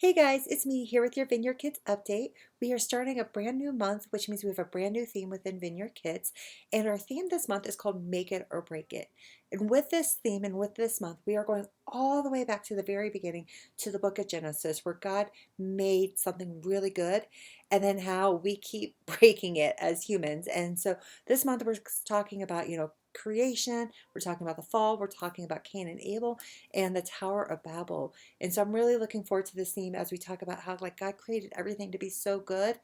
Hey guys, it's me here with your Vineyard Kids update. We are starting a brand new month, which means we have a brand new theme within Vineyard Kids. And our theme this month is called Make It or Break It. And with this theme and with this month, we are going all the way back to the very beginning to the book of Genesis, where God made something really good and then how we keep breaking it as humans. And so this month we're talking about, creation, we're talking about the fall, we're talking about Cain and Abel and the Tower of Babel. And so I'm really looking forward to this theme as we talk about how like God created everything to be so good.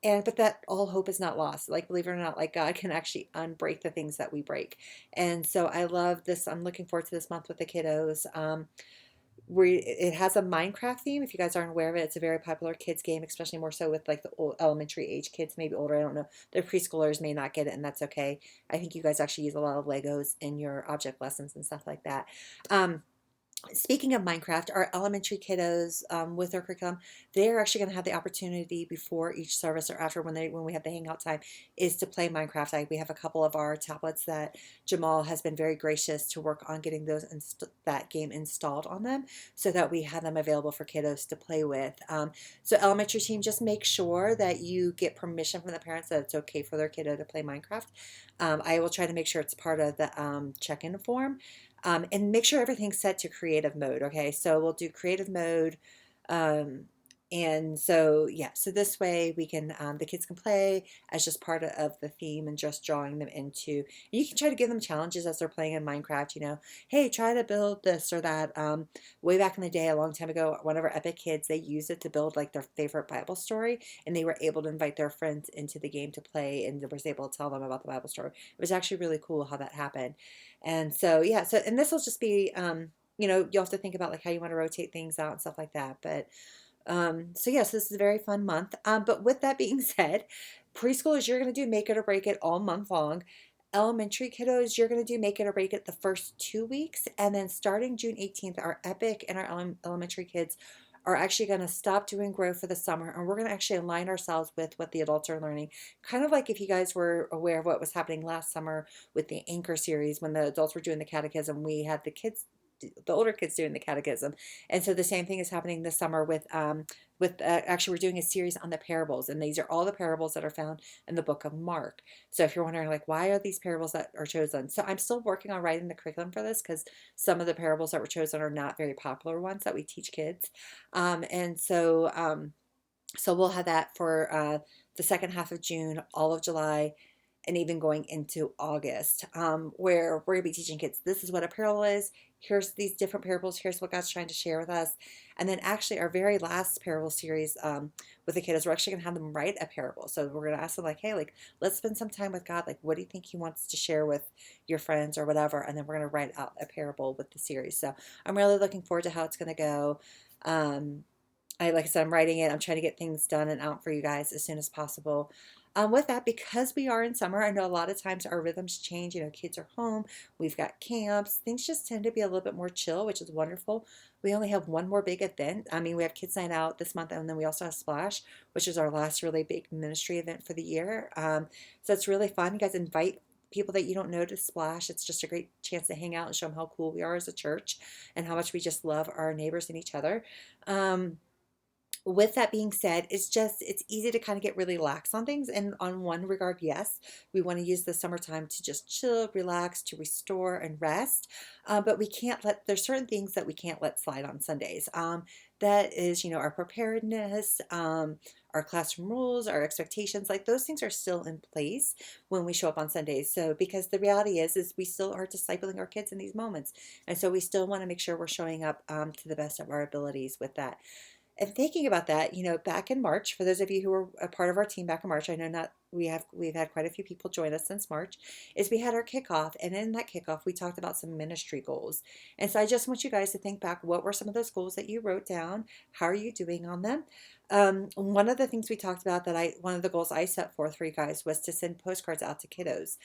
And but that all hope is not lost. Like believe it or not, like God can actually unbreak the things that we break. And so I love this. I'm looking forward to this month with the kiddos. It has a Minecraft theme. If you guys aren't aware of it, it's a very popular kids game, especially more so with like the old elementary age kids, maybe older. I don't know. Their preschoolers may not get it, and that's okay. I think you guys actually use a lot of Legos in your object lessons and stuff like that. Um, Speaking of Minecraft, our elementary kiddos with their curriculum, they're actually going to have the opportunity before each service or after when we have the hangout time is to play Minecraft. We have a couple of our tablets that Jamal has been very gracious to work on getting that game installed on them so that we have them available for kiddos to play with. So elementary team, just make sure that you get permission from the parents that it's okay for their kiddo to play Minecraft. I will try to make sure it's part of the check-in form. And make sure everything's set to creative mode. Okay, so we'll do creative mode. Um, and so, yeah, so this way we can, the kids can play as just part of the theme and just drawing them into, and you can try to give them challenges as they're playing in Minecraft, hey, try to build this or that. Way back in the day, a long time ago, one of our Epic kids, they used it to build like their favorite Bible story, and they were able to invite their friends into the game to play and was able to tell them about the Bible story. It was actually really cool how that happened. And so, yeah, so, and this will just be, you'll have to think about like how you want to rotate things out and stuff like that. But, so yes, this is a very fun month. But with that being said, preschoolers, you're going to do Make It or Break It all month long. Elementary kiddos, you're going to do Make It or Break It the first 2 weeks. And then starting June 18th, our Epic and our elementary kids are actually going to stop doing Grow for the summer, and we're going to actually align ourselves with what the adults are learning. Kind of like if you guys were aware of what was happening last summer with the Anchor series, when the adults were doing the catechism, we had the older kids doing the catechism. And so the same thing is happening this summer with actually we're doing a series on the parables, and these are all the parables that are found in the book of Mark. So if you're wondering like why are these parables that are chosen, so I'm still working on writing the curriculum for this because some of the parables that were chosen are not very popular ones that we teach kids. And so we'll have that for the second half of June, all of July, and even going into August, where we're going to be teaching kids this is what a parable is. Here's these different parables. Here's what God's trying to share with us. And then actually our very last parable series with the kiddos, we're actually going to have them write a parable. So we're going to ask them like, hey, like, let's spend some time with God. Like, what do you think he wants to share with your friends or whatever? And then we're going to write out a parable with the series. So I'm really looking forward to how it's going to go. Like I said, I'm writing it. I'm trying to get things done and out for you guys as soon as possible. With that, because we are in summer, I know a lot of times our rhythms change. Kids are home. We've got camps. Things just tend to be a little bit more chill, which is wonderful. We only have one more big event. I mean, we have Kids Night Out this month, and then we also have Splash, which is our last really big ministry event for the year. So it's really fun. You guys invite people that you don't know to Splash. It's just a great chance to hang out and show them how cool we are as a church and how much we just love our neighbors and each other. With that being said, it's easy to kind of get really lax on things. And on one regard, yes, we want to use the summertime to just chill, relax, to restore and rest. But there's certain things that we can't let slide on Sundays. That is, our preparedness, our classroom rules, our expectations, like those things are still in place when we show up on Sundays. So, because the reality is we still are discipling our kids in these moments. And so we still want to make sure we're showing up to the best of our abilities with that. And thinking about that, back in March, for those of you who were a part of our team back in March, I know not we've had quite a few people join us since March, is we had our kickoff, and in that kickoff we talked about some ministry goals. And so I just want you guys to think back, what were some of those goals that you wrote down? How are you doing on them? One of the things we talked about one of the goals I set forth for you guys was to send postcards out to kiddos.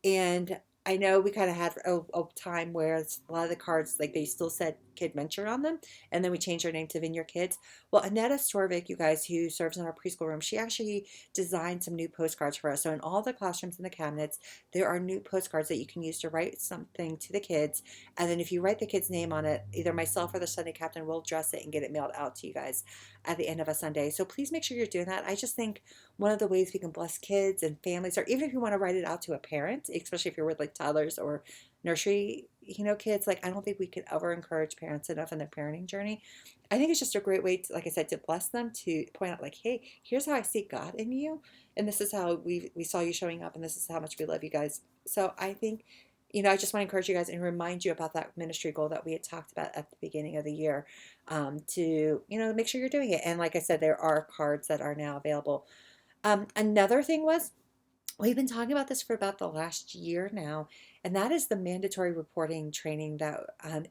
And I know we kind of had a time where a lot of the cards, like they still said Kid Venture on them, and then we changed our name to Vineyard Kids. Well, Anetta Storvik, you guys, who serves in our preschool room, she actually designed some new postcards for us. So in all the classrooms and the cabinets, there are new postcards that you can use to write something to the kids. And then if you write the kid's name on it, either myself or the Sunday captain will dress it and get it mailed out to you guys at the end of a Sunday. So please make sure you're doing that. I just think one of the ways we can bless kids and families, or even if you want to write it out to a parent, especially if you're with like toddlers or nursery, kids, like I don't think we could ever encourage parents enough in their parenting journey. I think it's just a great way to, like I said, to bless them, to point out like, hey, here's how I see God in you, and this is how we saw you showing up, and this is how much we love you guys. So I think, I just want to encourage you guys and remind you about that ministry goal that we had talked about at the beginning of the year, to make sure you're doing it. And like I said, there are cards that are now available. Another thing was, we've been talking about this for about the last year now, and that is the mandatory reporting training that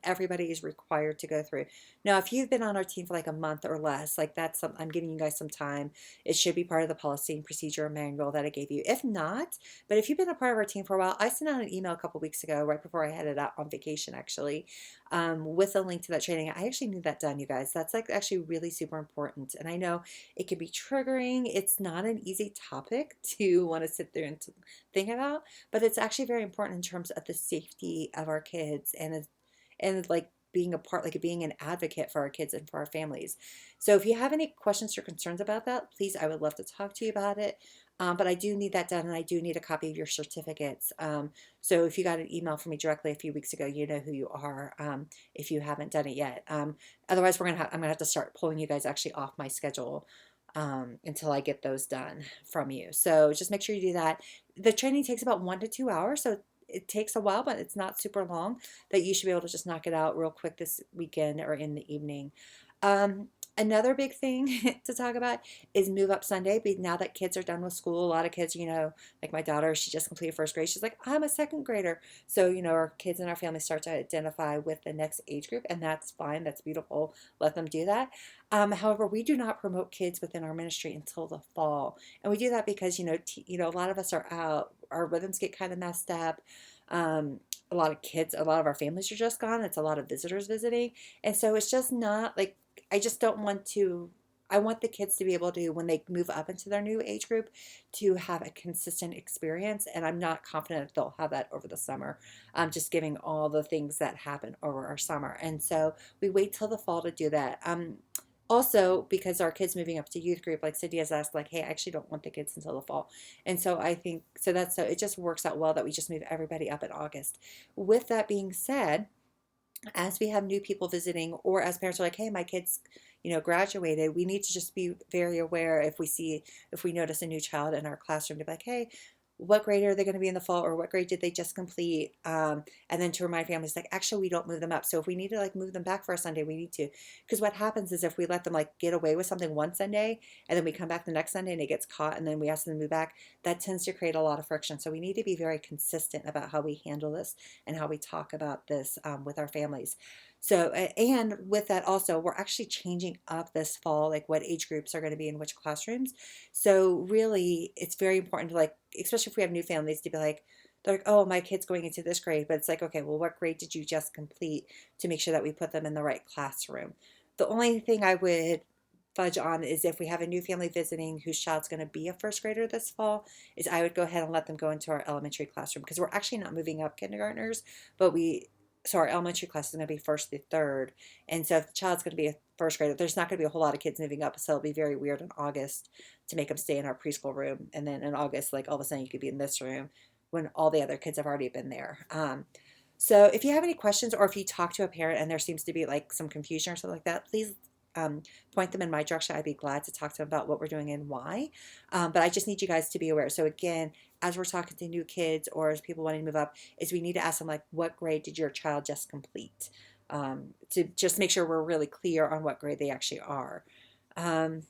everybody is required to go through. Now, if you've been on our team for like a month or less, like I'm giving you guys some time. It should be part of the policy and procedure manual that I gave you. If not, but if you've been a part of our team for a while, I sent out an email a couple weeks ago, right before I headed out on vacation, actually, with a link to that training. I actually need that done, you guys. That's like actually really super important, and I know it can be triggering. It's not an easy topic to want to sit there and to think about, but it's actually very important in terms of the safety of our kids, and like being a part, like being an advocate for our kids and for our families. So if you have any questions or concerns about that, please, I would love to talk to you about it. But I do need that done, and I do need a copy of your certificates. So if you got an email from me directly a few weeks ago, you know who you are, if you haven't done it yet. Otherwise, I'm gonna have to start pulling you guys actually off my schedule, until I get those done from you. So just make sure you do that. The training takes about 1 to 2 hours, so it takes a while, but it's not super long. That you should be able to just knock it out real quick this weekend or in the evening. Um, Another big thing to talk about is Move Up Sunday. Now that kids are done with school, a lot of kids, like my daughter, she just completed first grade. She's like, I'm a second grader. So, our kids and our family start to identify with the next age group, and that's fine. That's beautiful. Let them do that. However, we do not promote kids within our ministry until the fall, and we do that because a lot of us are out. Our rhythms get kind of messed up. A lot of kids, a lot of our families are just gone. It's a lot of visitors visiting, and so it's just not like, I just don't want to. I want the kids to be able to, when they move up into their new age group, to have a consistent experience. And I'm not confident that they'll have that over the summer, just giving all the things that happen over our summer. And so we wait till the fall to do that. Also, because our kids moving up to youth group, like Cindy has asked, like, hey, I actually don't want the kids until the fall. And so I think, so it just works out well that we just move everybody up in August. With that being said, as we have new people visiting, or as parents are like, hey, my kids graduated, we need to just be very aware if we notice a new child in our classroom, to be like, hey, what grade are they going to be in the fall, or what grade did they just complete, and then to remind families, like, actually, we don't move them up. So if we need to like move them back for a Sunday, we need to, because what happens is, if we let them like get away with something one Sunday, and then we come back the next Sunday and it gets caught, and then we ask them to move back, that tends to create a lot of friction. So we need to be very consistent about how we handle this and how we talk about this, with our families. So, and with that also, we're actually changing up this fall, like what age groups are going to be in which classrooms. So really, it's very important to, like, especially if we have new families, to be like, they're like, oh, my kid's going into this grade, but it's like, okay, well, what grade did you just complete, to make sure that we put them in the right classroom. The only thing I would fudge on is, if we have a new family visiting whose child's going to be a first grader this fall, is I would go ahead and let them go into our elementary classroom, because we're actually not moving up kindergartners, but so our elementary class is going to be first through third. And so if the child's going to be a first grader, there's not going to be a whole lot of kids moving up. So it'll be very weird in August to make them stay in our preschool room. And then in August, like, all of a sudden you could be in this room when all the other kids have already been there. So if you have any questions, or if you talk to a parent and there seems to be like some confusion or something like that, please, point them in my direction. I'd be glad to talk to them about what we're doing and why. But I just need you guys to be aware. So again, as we're talking to new kids, or as people wanting to move up, is we need to ask them, like, what grade did your child just complete? To just make sure we're really clear on what grade they actually are. And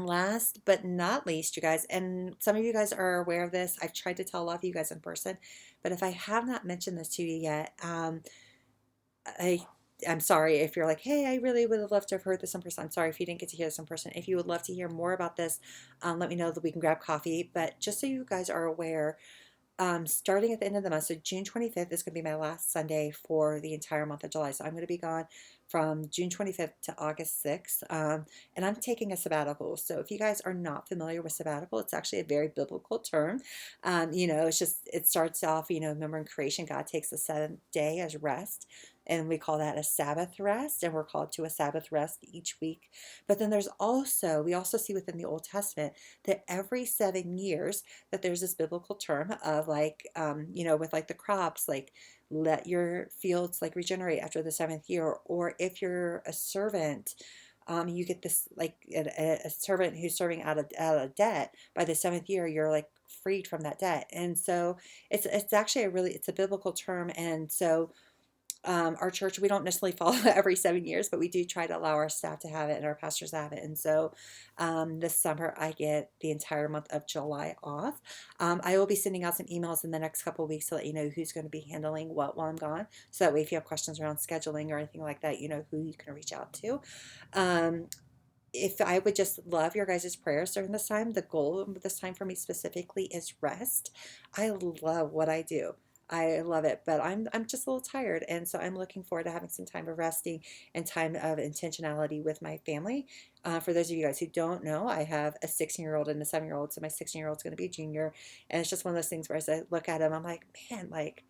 last but not least, you guys, and some of you guys are aware of this, I've tried to tell a lot of you guys in person, but if I have not mentioned this to you yet, I I'm sorry if you're like, hey, I really would have loved to have heard this in person. I'm sorry if you didn't get to hear this in person. If you would love to hear more about this, let me know that we can grab coffee. But just so you guys are aware, starting at the end of the month. So June 25th is going to be my last Sunday for the entire month of July. So I'm going to be gone from June 25th to August 6th. And I'm taking a sabbatical. So if you guys are not familiar with sabbatical, it's actually a very biblical term. It's just, it starts off, remember in creation, God takes the seventh day as rest. And we call that a Sabbath rest, and we're called to a Sabbath rest each week. But then we also see within the Old Testament that every 7 years, that there's this biblical term of like, with like the crops, like let your fields like regenerate after the seventh year. Or if you're a servant, you get this like a servant who's serving out of debt by the seventh year, you're like freed from that debt. And so it's actually it's a biblical term. And so our church, we don't necessarily follow every 7 years, but we do try to allow our staff to have it and our pastors to have it. And so this summer, I get the entire month of July off. I will be sending out some emails in the next couple of weeks to let you know who's going to be handling what while I'm gone. So that way, if you have questions around scheduling or anything like that, you know who you can reach out to. Um, if I would just love your guys' prayers during this time. The goal of this time for me specifically is rest. I love what I do. I love it, but I'm just a little tired, and so I'm looking forward to having some time of resting and time of intentionality with my family. For those of you guys who don't know, I have a 16-year-old and a 7-year-old, so my 16-year-old's going to be a junior, and it's just one of those things where as I look at him, I'm like, man, like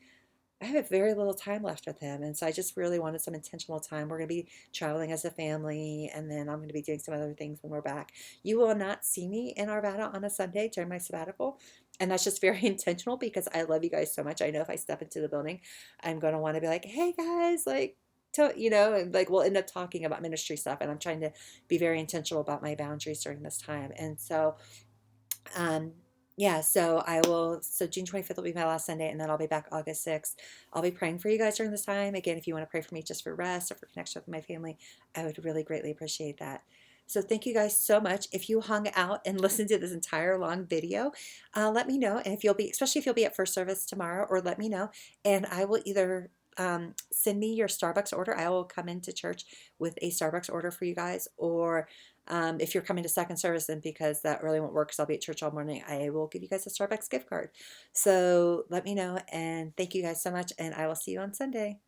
I have very little time left with him. And so I just really wanted some intentional time. We're going to be traveling as a family, and then I'm going to be doing some other things when we're back. You will not see me in Arvada on a Sunday during my sabbatical. And that's just very intentional because I love you guys so much. I know if I step into the building, I'm going to want to be like, hey guys, like, and like we'll end up talking about ministry stuff. And I'm trying to be very intentional about my boundaries during this time. And so, um, yeah, so June 25th will be my last Sunday, and then I'll be back August 6th. I'll be praying for you guys during this time. Again, if you want to pray for me just for rest or for connection with my family, I would really greatly appreciate that. So thank you guys so much. If you hung out and listened to this entire long video, let me know. And especially if you'll be at first service tomorrow, or let me know. And I will either send me your Starbucks order. I will come into church with a Starbucks order for you guys, or if you're coming to second service, then because that really won't work because I'll be at church all morning, I will give you guys a Starbucks gift card. So let me know, and thank you guys so much, and I will see you on Sunday.